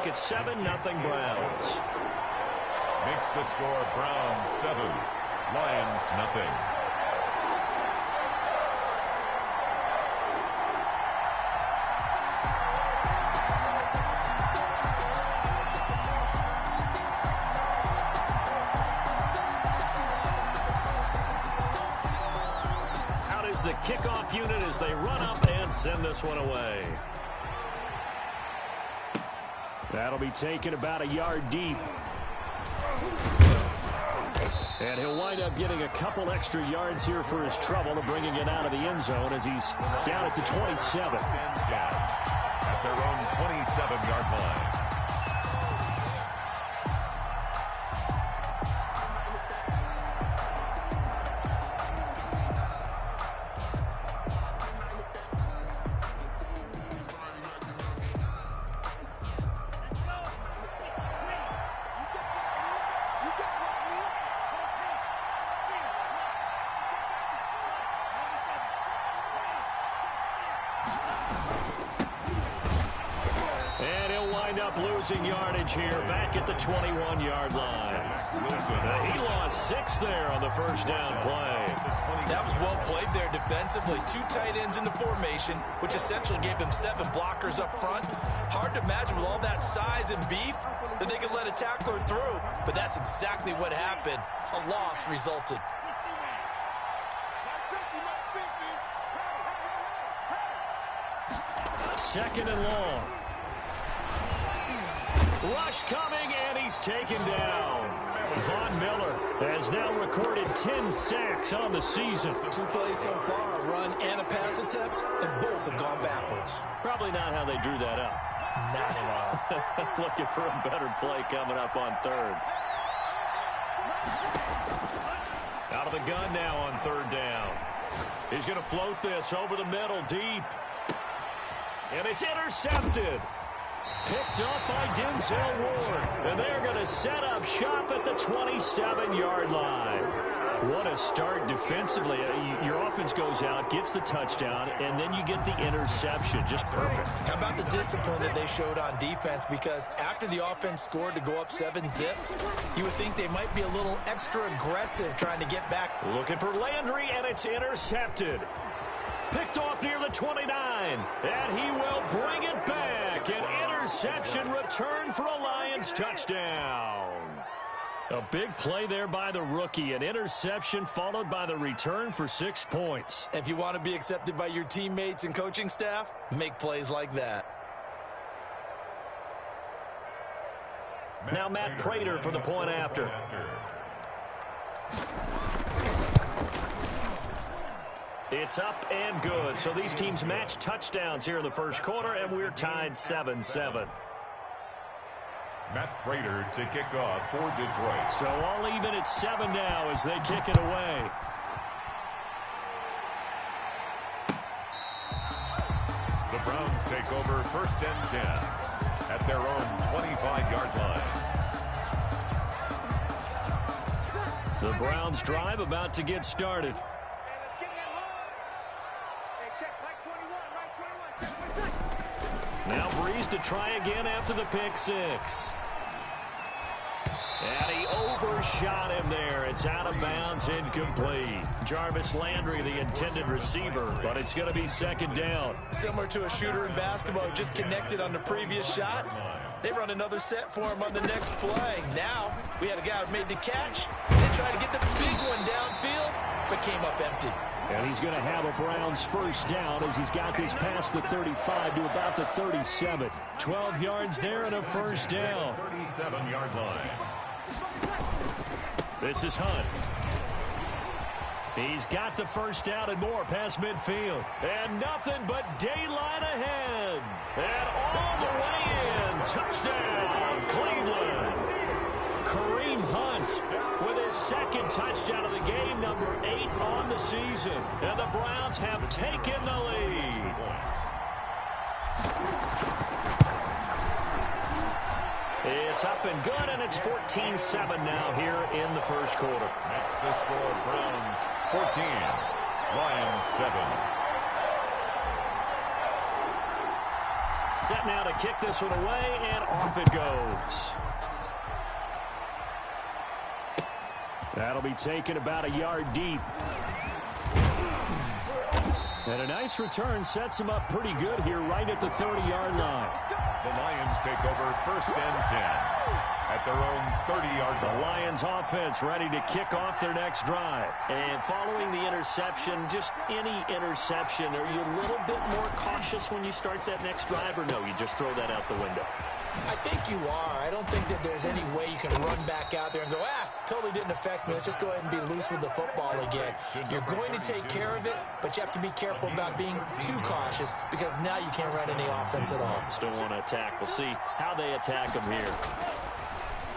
it's 7-0 Browns. Makes the score Browns 7, Lions nothing. Out is the kickoff unit as they run up and send this one away. That'll be taken about a yard deep. And he'll wind up getting a couple extra yards here for his trouble to bringing it out of the end zone as he's down at the 27. At their own 27-yard line. Losing yardage here back at the 21-yard line. He lost 6 there on the first down play. That was well played there defensively. 2 tight ends in the formation, which essentially gave them 7 blockers up front. Hard to imagine with all that size and beef that they could let a tackler through, but that's exactly what happened. A loss resulted. Second and long. Rush coming, and he's taken down. Von Miller has now recorded 10 sacks on the season. 2 plays so far, a run and a pass attempt, and both have gone backwards. Probably not how they drew that up. Not at all. Looking for a better play coming up on third. Out of the gun now on third down. He's going to float this over the middle deep. And it's intercepted. Picked up by Denzel Ward. And they're going to set up shop at the 27-yard line. What a start defensively. Your offense goes out, gets the touchdown, and then you get the interception. Just perfect. How about the discipline that they showed on defense? Because after the offense scored to go up 7-zip, you would think they might be a little extra aggressive trying to get back. Looking for Landry, and it's intercepted. Picked off near the 29, and he will bring it back. An interception return for a Lions touchdown. A big play there by the rookie. An interception followed by the return for 6 points. If you want to be accepted by your teammates and coaching staff, make plays like that. Now Matt Prater for the point after. It's up and good. So these teams match touchdowns here in the first quarter, and we're tied 7-7. Matt Prater to kick off for Detroit. So all even at 7 now as they kick it away. The Browns take over first and 10 at their own 25-yard line. The Browns drive about to get started. Now Breeze to try again after the pick six. And he overshot him there. It's out of bounds, incomplete. Jarvis Landry, the intended receiver, but it's going to be second down. Similar to a shooter in basketball who just connected on the previous shot. They run another set for him on the next play. Now we had a guy who made the catch. They tried to get the big one downfield, but came up empty. And he's going to have a Browns first down as he's got this past the 35 to about the 37. 12 yards there and a first down. 37-yard line. This is Hunt. He's got the first down and more past midfield. And nothing but daylight ahead. And all the way in. Touchdown, Cleveland. Kareem Hunt with his second touchdown of the game, number 8 on the season. And the Browns have taken the lead. It's up and good, and it's 14-7 now here in the first quarter. That's the score. Browns 14, Lions 7. Set now to kick this one away, and off it goes. That'll be taken about a yard deep. And a nice return sets him up pretty good here right at the 30-yard line. The Lions take over first and 10 at their own 30-yard line. The Lions offense ready to kick off their next drive. And following the interception, just any interception, are you a little bit more cautious when you start that next drive, or no, you just throw that out the window? I think you are. I don't think that there's any way you can run back out there and go, totally didn't affect me. Let's just go ahead and be loose with the football again. You're going to take care of it, but you have to be careful about being too cautious because now you can't run any offense at all. Still want to attack. We'll see how they attack them here.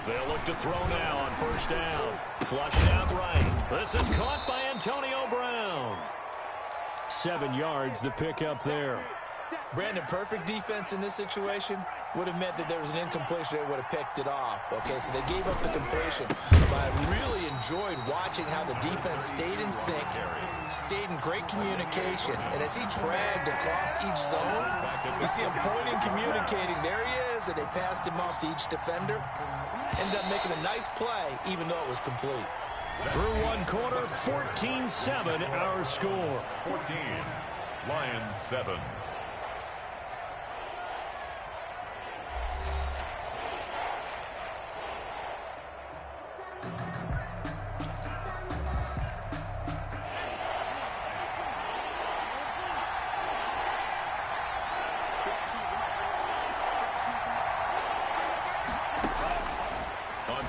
They'll look to throw now on first down. Flushed out right. This is caught by Antonio Brown. 7 yards the pick up there. Brandon, perfect defense in this situation would have meant that there was an incompletion that would have picked it off. Okay, so they gave up the completion. But I really enjoyed watching how the defense stayed in sync, stayed in great communication. And as he dragged across each zone, you see him pointing, communicating. There he is, and they passed him off to each defender. Ended up making a nice play, even though it was complete. Through one quarter, 14-7 our score. 14, Lions 7.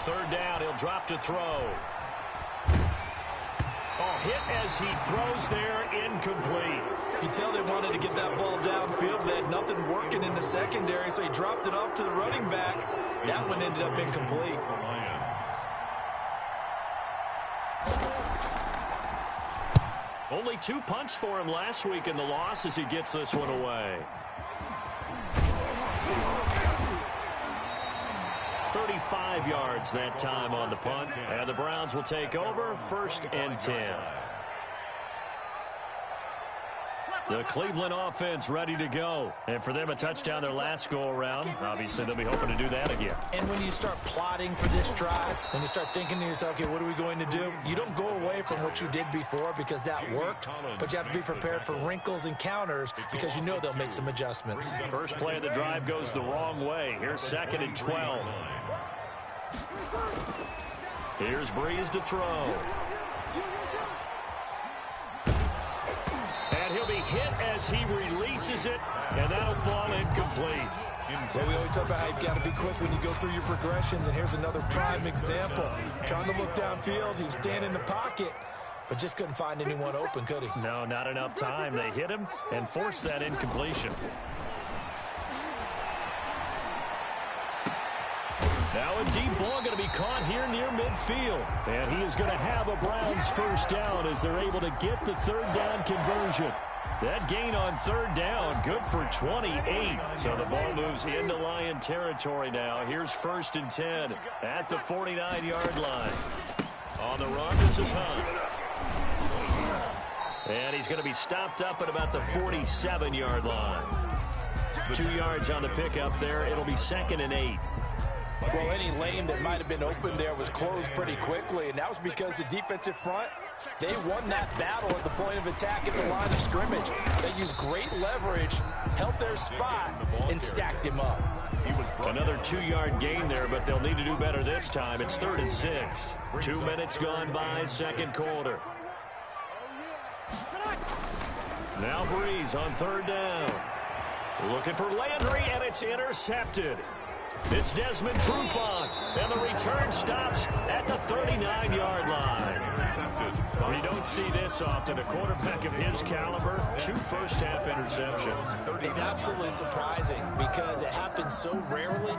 Third down, he'll drop to throw. Oh, hit as he throws there, incomplete. You tell they wanted to get that ball downfield. They had nothing working in the secondary, so he dropped it off to the running back. That one ended up incomplete. Only 2 punts for him last week in the loss as he gets this one away. 35 yards that time on the punt. And the Browns will take over first and 10. The Cleveland offense ready to go. And for them, a touchdown their last go-around. Obviously, they'll be hoping to do that again. And when you start plotting for this drive, when you start thinking to yourself, okay, what are we going to do? You don't go away from what you did before because that worked, but you have to be prepared for wrinkles and counters because you know they'll make some adjustments. First play of the drive goes the wrong way. Here's 2nd and 12. Here's Breeze to throw. And he'll be hit as he releases it, and that'll fall incomplete. Well, we always talk about how you've got to be quick when you go through your progressions, and here's another prime example. Trying to look downfield, he was standing in the pocket, but just couldn't find anyone open, could he? No, not enough time. They hit him and forced that incompletion. Now a deep ball going to be caught here near midfield. And he is going to have a Browns first down as they're able to get the third down conversion. That gain on third down, good for 28. So the ball moves into Lion territory now. Here's 1st and 10 at the 49-yard line. On the run, this is Hunt. And he's going to be stopped up at about the 47-yard line. 2 yards on the pickup there. It'll be 2nd and 8. Well, any lane that might have been open there was closed pretty quickly, and that was because the defensive front, they won that battle at the point of attack at the line of scrimmage. They used great leverage, held their spot, and stacked him up. Another 2-yard gain there, but they'll need to do better this time. It's 3rd and 6. 2 minutes gone by, second quarter. Now Breeze on third down. Looking for Landry, and it's intercepted. It's Desmond Trufant, and the return stops at the 39-yard line. We don't see this often. A quarterback of his caliber, 2 first-half interceptions. It's absolutely surprising because it happens so rarely.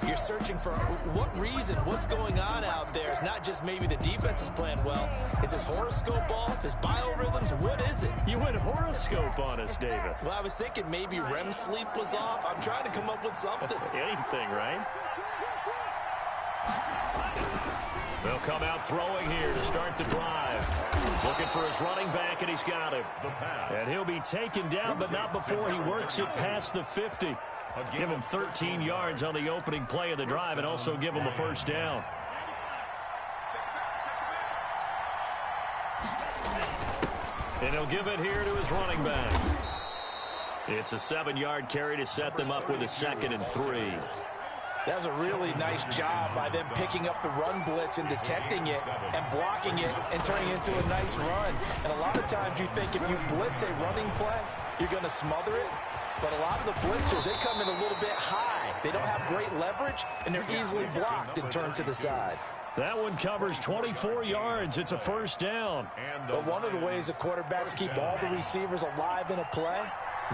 You're searching for what reason, what's going on out there. It's not just maybe the defense is playing well. Is his horoscope off? His biorhythms? What is it? You went horoscope on us, David. Well, I was thinking maybe REM sleep was off. I'm trying to come up with something. Anything, right? They'll come out throwing here to start the drive. Looking for his running back, and he's got him. And he'll be taken down, but not before he works it past the 50. Give them 13 yards on the opening play of the drive and also give them a first down. And he'll give it here to his running back. It's a 7-yard carry to set them up with a 2nd and 3. That was a really nice job by them picking up the run blitz and detecting it and blocking it and turning it into a nice run. And a lot of times you think if you blitz a running play, you're going to smother it. But a lot of the blitzers, they come in a little bit high. They don't have great leverage, and they're easily blocked and turned to the side. That one covers 24 yards. It's a first down. But one of the ways the quarterbacks keep all the receivers alive in a play,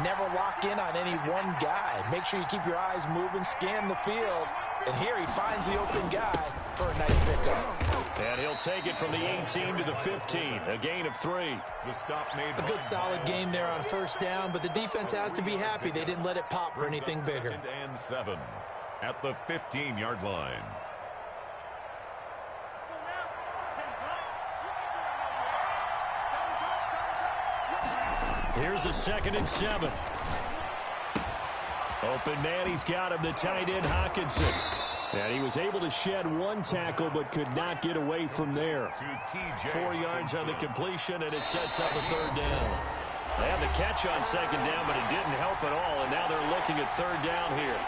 never lock in on any one guy. Make sure you keep your eyes moving, scan the field. And here he finds the open guy for a nice pickup. And he'll take it from the 18 to the 15, a gain of 3. The stop made. A good solid game there on first down, but the defense has to be happy they didn't let it pop for anything bigger. 2nd and 7 at the 15-yard line. Here's a 2nd and 7. Open man, he's got him, the tight end Hockenson. And he was able to shed one tackle but could not get away from there. 4 yards on the completion, and it sets up a 3rd down. They had the catch on 2nd down, but it didn't help at all, and now they're looking at 3rd down here.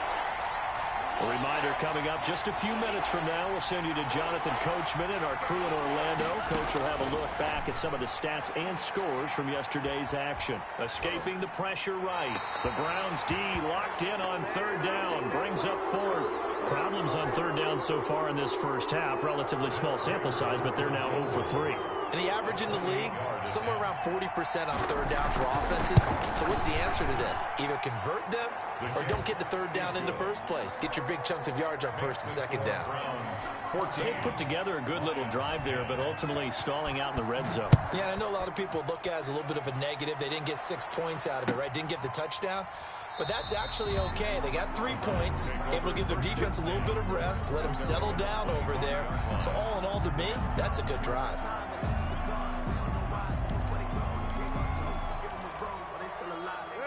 A reminder coming up just a few minutes from now. We'll send you to Jonathan Coachman and our crew in Orlando. Coach will have a look back at some of the stats and scores from yesterday's action. Escaping the pressure right. The Browns D locked in on 3rd down. Brings up 4th. Problems on 3rd down so far in this first half. Relatively small sample size, but they're now 0 for 3. And the average in the league, somewhere around 40% on 3rd down for offenses. So what's the answer to this? Either convert them or don't get the 3rd down in the first place. Get your big chunks of yards on 1st and 2nd down. They put together a good little drive there, but ultimately stalling out in the red zone. Yeah, I know a lot of people look at it as a little bit of a negative. They didn't get 6 points out of it, right? Didn't get the touchdown. But that's actually okay. They got 3 points, able to give their defense a little bit of rest, let them settle down over there. So all in all, to me, that's a good drive.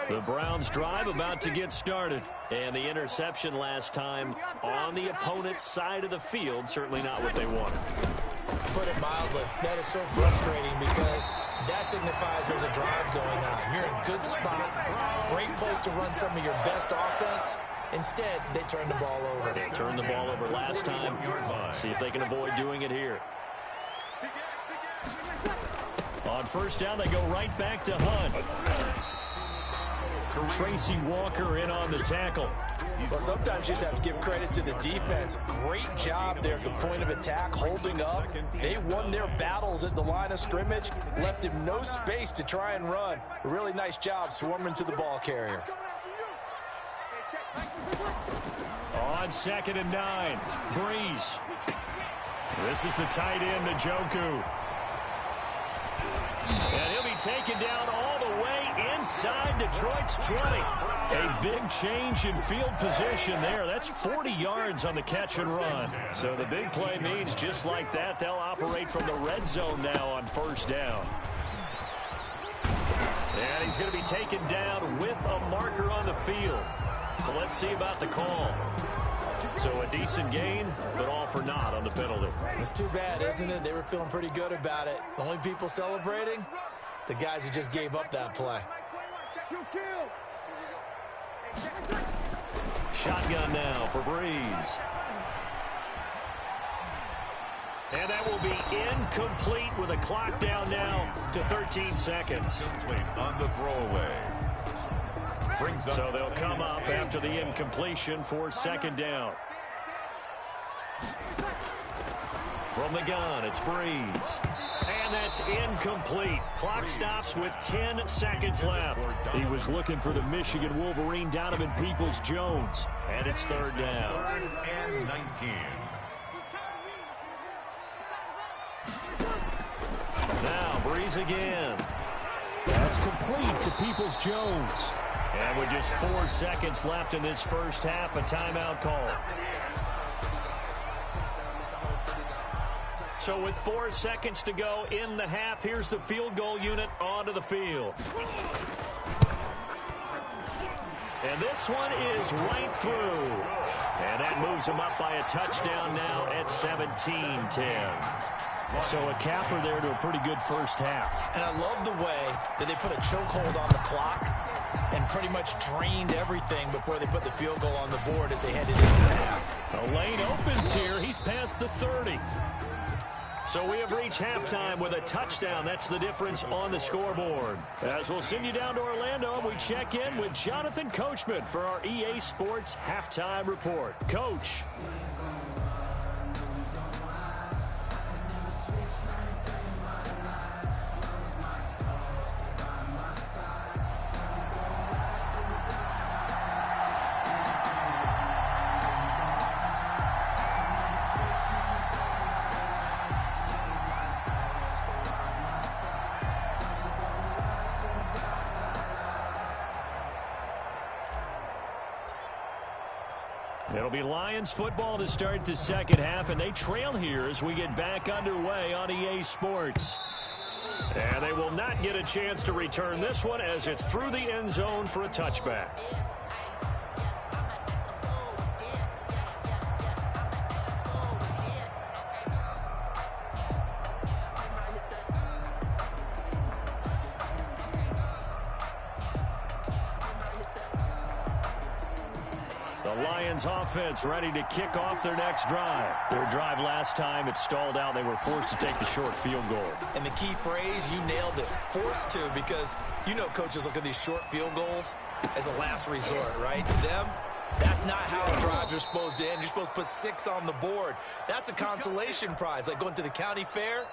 The Browns drive about to get started. And the interception last time on the opponent's side of the field, certainly not what they wanted. Put it mildly, that is so frustrating because that signifies there's a drive going on. You're in a good spot, great place to run some of your best offense. Instead, they turned the ball over. They turned the ball over last time. See if they can avoid doing it here. On 1st down, they go right back to Hunt. Tracy Walker in on the tackle. Well, sometimes you just have to give credit to the defense. Great job there at the point of attack, holding up. They won their battles at the line of scrimmage, left him no space to try and run. A really nice job swarming to the ball carrier. On 2nd and 9, Breeze. This is the tight end, Njoku. And he'll be taken down all the way inside Detroit's 20. A big change in field position there. That's 40 yards on the catch and run. So the big play means just like that, they'll operate from the red zone now on 1st down. And he's going to be taken down with a marker on the field. So let's see about the call. So a decent gain, but all for naught on the penalty. It's too bad, isn't it? They were feeling pretty good about it. The only people celebrating, the guys who just gave up that play. Shotgun now for Breeze. And that will be incomplete with a clock down now to 13 seconds. Complete on the throwaway. So they'll come up after the incompletion for 2nd down. From the gun, it's Breeze. And that's incomplete. Clock stops with 10 seconds left. He was looking for the Michigan Wolverine, Donovan Peoples-Jones. And it's 3rd down. 3rd and 19. Now Breeze again. That's complete to Peoples-Jones. And with just 4 seconds left in this first half, a timeout call. So with 4 seconds to go in the half, here's the field goal unit onto the field. And this one is right through. And that moves them up by a touchdown now at 17-10. So a capper there to a pretty good first half. And I love the way that they put a chokehold on the clock and pretty much drained everything before they put the field goal on the board as they headed into the half. A lane opens here. He's past the 30. So we have reached halftime with a touchdown. That's the difference on the scoreboard. As we'll send you down to Orlando, we check in with Jonathan Coachman for our EA Sports Halftime Report. Coach. It'll be Lions football to start the second half, and they trail here as we get back underway on EA Sports. And they will not get a chance to return this one as it's through the end zone for a touchback. Lions offense ready to kick off their next drive. Their drive last time, it stalled out. They were forced to take the short field goal. And the key phrase, you nailed it, forced to, because you know coaches look at these short field goals as a last resort, right? To them, that's not how drives are supposed to end. You're supposed to put 6 on the board. That's a consolation prize, like going to the county fair.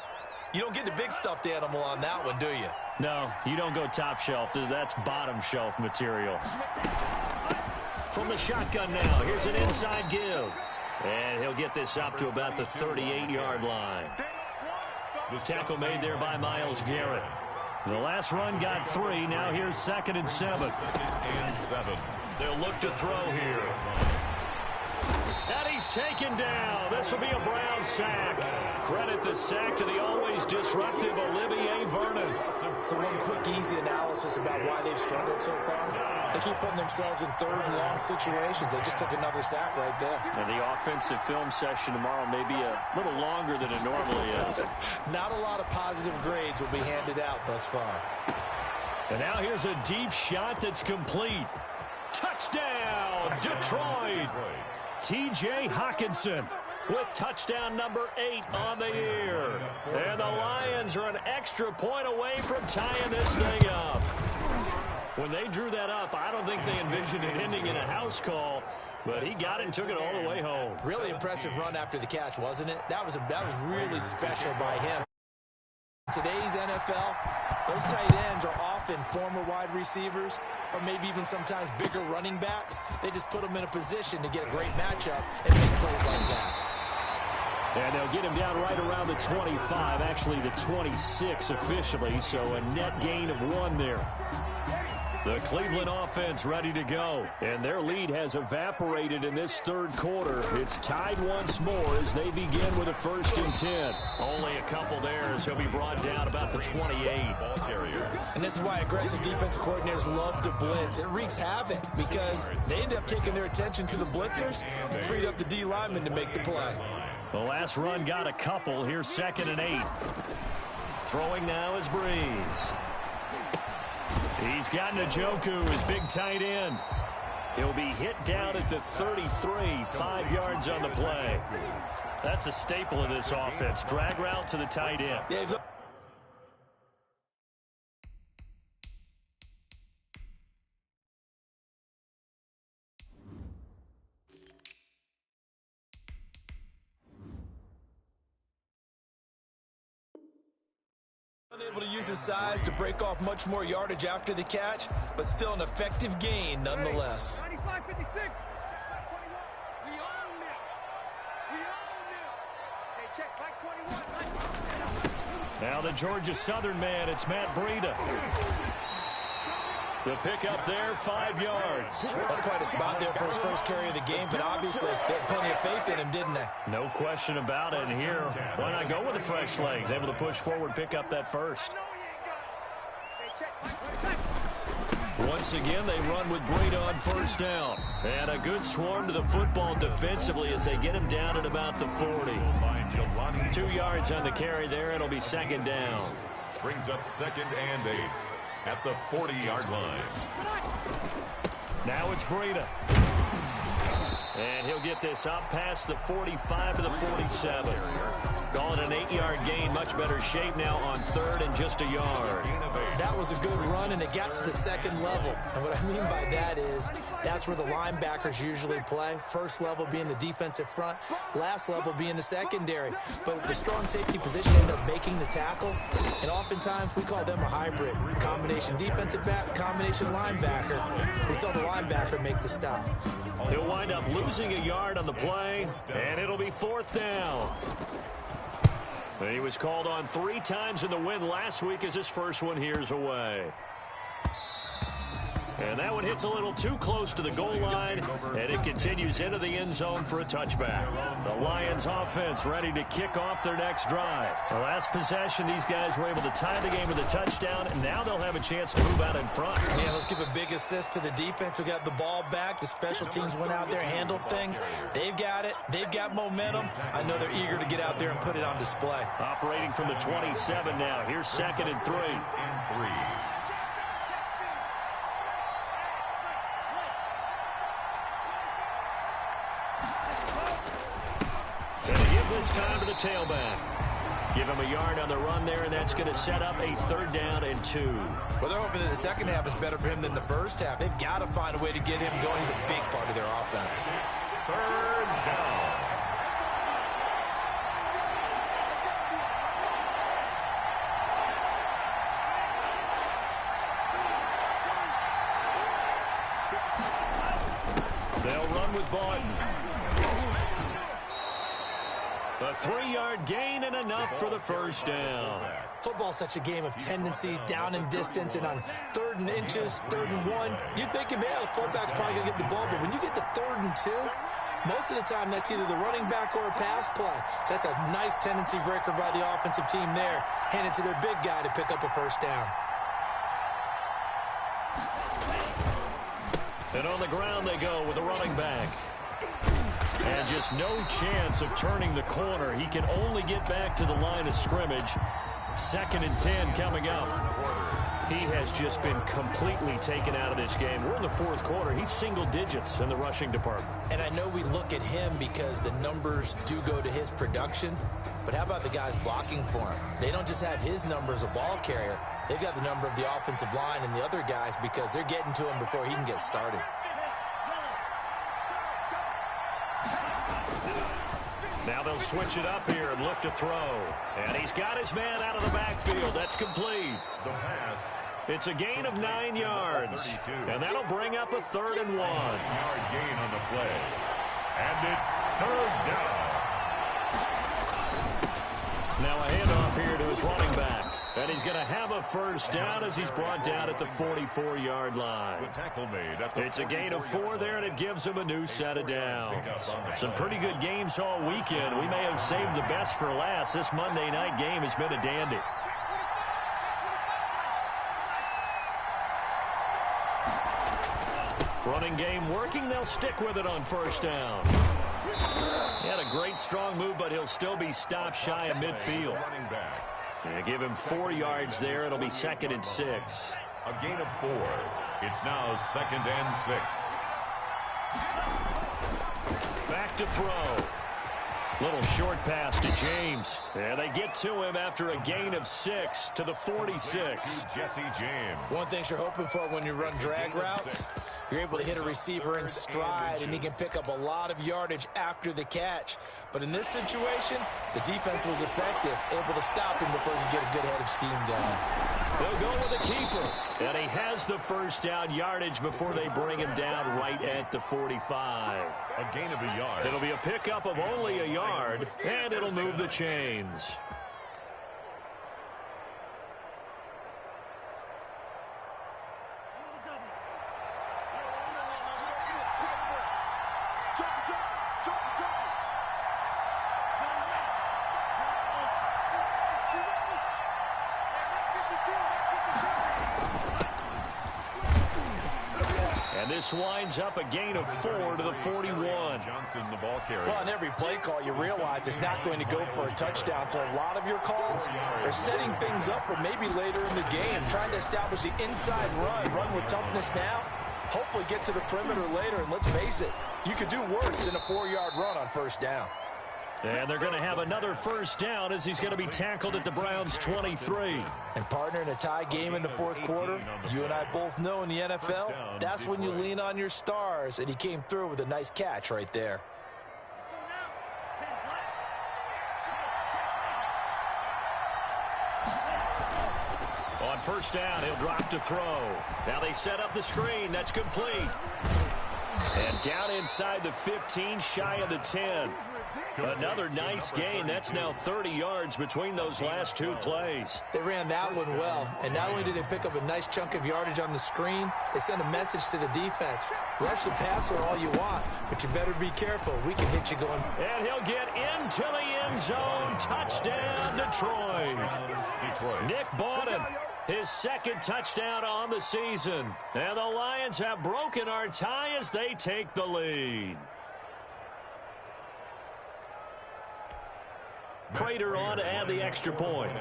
You don't get the big stuffed animal on that one, do you? No, you don't go top shelf. That's bottom shelf material. From the shotgun now, here's an inside give. And he'll get this up to about the 38-yard line. The tackle made there by Myles Garrett. The last run got 3. Now here's 2nd and 7. They'll look to throw here. And he's taken down. This will be a Brown sack. Credit the sack to the always disruptive Olivier Vernon. So one quick, easy analysis about why they've struggled so far. They keep putting themselves in 3rd and long situations. They just took another sack right there. And the offensive film session tomorrow may be a little longer than it normally is. Not a lot of positive grades will be handed out thus far. And now here's a deep shot that's complete. Touchdown, Detroit. T.J. Hockenson with touchdown number 8 on the year. And the Lions are an extra point away from tying this thing up. When they drew that up, I don't think they envisioned it ending in a house call, but he got it and took it all the way home. Really impressive run after the catch, wasn't it? That was really special by him. In today's NFL, those tight ends are often former wide receivers or maybe even sometimes bigger running backs. They just put them in a position to get a great matchup and make plays like that. And they'll get him down right around the 25, actually the 26 officially, so a net gain of 1 there. The Cleveland offense ready to go, and their lead has evaporated in this 3rd quarter. It's tied once more as they begin with a 1st and 10. Only a couple there as he'll be brought down about the 28. And this is why aggressive defensive coordinators love to blitz. It wreaks havoc because they end up taking their attention to the blitzers, freed up the D lineman to make the play. The last run got a couple. Here's 2nd and 8. Throwing now is Breeze. He's got Njoku, his big tight end. He'll be hit down at the 33, 5 yards on the play. That's a staple of this offense. Drag route to the tight end. Yeah, unable to use his size to break off much more yardage after the catch, but still an effective gain nonetheless. 95-56. We own it. We own it. Hey, check back 21. Now the Georgia Southern man, it's Matt Breida. The pickup there, 5 yards. That's quite a spot there for his first carry of the game, but obviously they had plenty of faith in him, didn't they? No question about it. And here, why not go with the fresh legs? Able to push forward, pick up that first. Once again, they run with Breida on first down. And a good swarm to the football defensively as they get him down at about the 40. 2 yards on the carry there. It'll be second down. Brings up 2nd and 8 at the 40-yard line. Now it's Breida. And he'll get this up past the 45 to the 47. Call it an 8-yard gain. Much better shape now on 3rd and just a yard. That was a good run, and it got to the second level. And what I mean by that is that's where the linebackers usually play. First level being the defensive front, last level being the secondary. But the strong safety position ended up making the tackle, and oftentimes we call them a hybrid. Combination defensive back, combination linebacker. We saw the linebacker make the stop. He'll wind up losing a yard on the play, and it'll be 4th down. He was called on 3 times in the win last week as his first one here's away. And that one hits a little too close to the goal line, and it continues into the end zone for a touchback. The Lions offense ready to kick off their next drive. The last possession, these guys were able to tie the game with a touchdown, and now they'll have a chance to move out in front. Yeah, let's give a big assist to the defense who got the ball back. The special teams went out there and handled things. They've got it. They've got momentum. I know they're eager to get out there and put it on display. Operating from the 27 now. Here's 2nd and 3. This time to the tailback. Give him a yard on the run there, and that's going to set up a 3rd down and 2. Well, they're hoping that the second half is better for him than the first half. They've got to find a way to get him going. He's a big part of their offense. 3rd down. They'll run with Barton. A 3-yard gain and enough for the first down. Football's such a game of tendencies, down in distance, and on 3rd and inches, 3rd and 1, you'd think, man, the quarterback's probably going to get the ball, but when you get to 3rd and 2, most of the time that's either the running back or a pass play. So that's a nice tendency breaker by the offensive team there. Hand it to their big guy to pick up a first down. And on the ground they go with the running back. And just no chance of turning the corner. He can only get back to the line of scrimmage. 2nd and 10 coming up. He has just been completely taken out of this game. We're in the 4th quarter. He's single digits in the rushing department. And I know we look at him because the numbers do go to his production. But how about the guys blocking for him? They don't just have his number as a ball carrier. They've got the number of the offensive line and the other guys because they're getting to him before he can get started. Now they'll switch it up here and look to throw. And he's got his man out of the backfield. That's complete. The pass. It's a gain of 9 yards. And that'll bring up a 3rd and 1. 9-yard gain on the play. And it's 3rd down. Now a handoff here to his running back. And he's going to have a first down as he's brought down at the 44-yard line. The tackle made at the It's a gain of 4 there, and it gives him a new set of downs. Some pretty good games all weekend. We may have saved the best for last. This Monday night game has been a dandy. Running game working. They'll stick with it on first down. He had a great strong move, but he'll still be stopped shy of midfield. Running back. And give him 4 yards there. It'll be 2nd and 6. A gain of 4. It's now 2nd and 6. Back to throw. Little short pass to James. And they get to him after a gain of 6 to the 46. Jesse James. One thing you're hoping for when you run drag routes, you're able to hit a receiver in stride, and he can pick up a lot of yardage after the catch. But in this situation, the defense was effective, able to stop him before he could get a good head of steam going. They'll go with the keeper. And he has the first down yardage before they bring him down right at the 45. A gain of a yard. It'll be a pickup of only a yard, and it'll move the chains. this winds up a gain of 4 to the 41. Johnson, the ball carrier. Well, on every play call, you realize it's not going to go for a touchdown. So a lot of your calls are setting things up for maybe later in the game, trying to establish the inside run with toughness now, hopefully get to the perimeter later. And let's face it, you could do worse than a 4-yard run on first down. And they're going to have another first down as he's going to be tackled at the Browns' 23. And partner, in a tie game in the fourth quarter, you and I both know in the NFL, that's when you lean on your stars, and he came through with a nice catch right there. On first down, he'll drop to throw. Now they set up the screen. That's complete. And down inside the 15, shy of the 10. Another nice gain. That's now 30 yards between those last two plays. They ran that one well, and not only did they pick up a nice chunk of yardage on the screen, they sent a message to the defense. Rush the passer all you want, but you better be careful. We can hit you going. And he'll get into the end zone. Touchdown, Detroit. Nick Bawden, his second touchdown on the season. And the Lions have broken our tie as they take the lead. Prater on to add the extra point.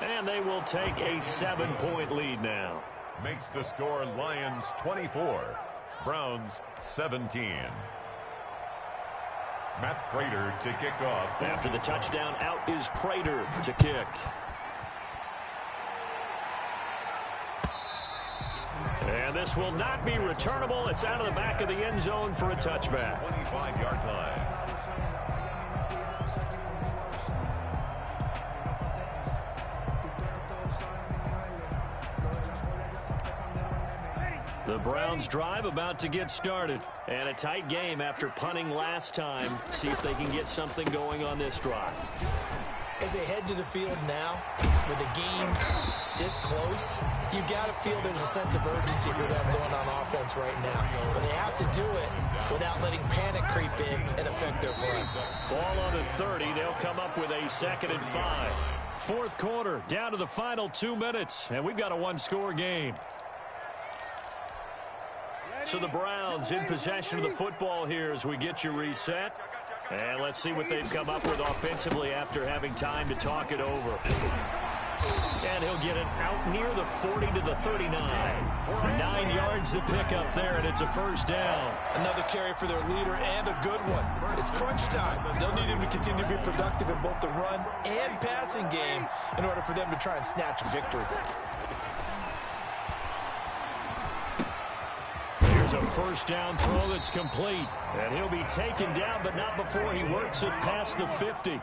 And they will take a 7-point lead now. Makes the score Lions 24, Browns 17. Matt Prater to kick off. After the touchdown, out is Prater to kick. And this will not be returnable. It's out of the back of the end zone for a touchback. 25-yard line. The Browns drive about to get started. And a tight game after punting last time. See if they can get something going on this drive. As they head to the field now, with the game this close, you've got to feel there's a sense of urgency for them going on offense right now. But they have to do it without letting panic creep in and affect their play. Ball on the 30. They'll come up with a 2nd and 5. Fourth quarter, down to the final 2 minutes, and we've got a one-score game. So the Browns in possession of the football here as we get you reset. And let's see what they've come up with offensively after having time to talk it over. And he'll get it out near the 40 to the 39. 9 yards to pick up there, and it's a first down. Another carry for their leader and a good one. It's crunch time. They'll need him to continue to be productive in both the run and passing game in order for them to try and snatch a victory. Here's a first down throw that's complete. And he'll be taken down, but not before he works it past the 50.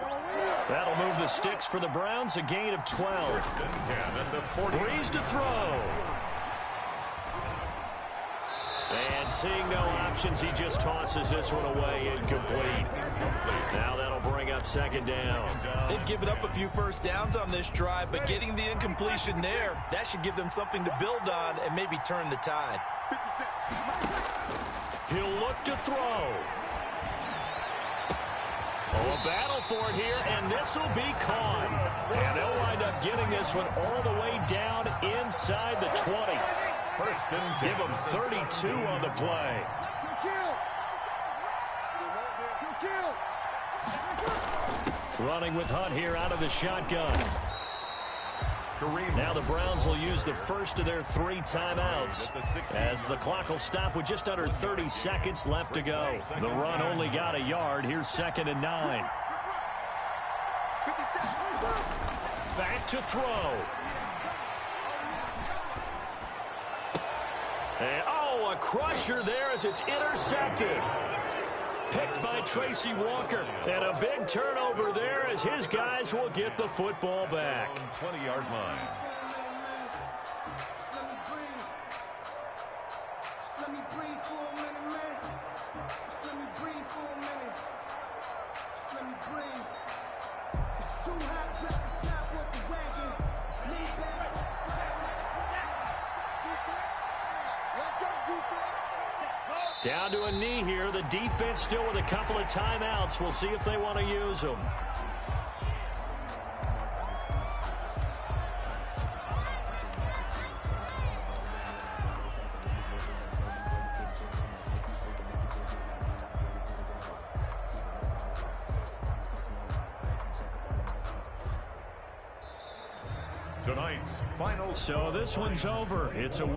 That'll move the sticks for the Browns, a gain of 12. Breeze to throw. And seeing no options, he just tosses this one away, incomplete. Now that'll bring up 2nd down. They've given up a few first downs on this drive, but getting the incompletion there, that should give them something to build on and maybe turn the tide. He'll look to throw. Oh, a battle for it here, and this will be caught. And they'll wind up getting this one all the way down inside the 20. First and 10. Give them 32 on the play. Running with Hunt here out of the shotgun. Now the Browns will use the first of their 3 timeouts as the clock will stop with just under 30 seconds left to go. The run only got a yard. Here's 2nd and 9. Back to throw. And, oh, a crusher there as it's intercepted. Picked by Tracy Walker. And a big turnover there as his guys will get the football back. 20-yard line. Let me breathe for a minute, man. Let me breathe for a minute. Let me breathe. It's too hot to the top of the wagon. Lean back. Defense. Left up defense. Down to a knee here. The defense still with a couple of timeouts. We'll see if they want to use them. Tonight's final. So this one's over. It's a win.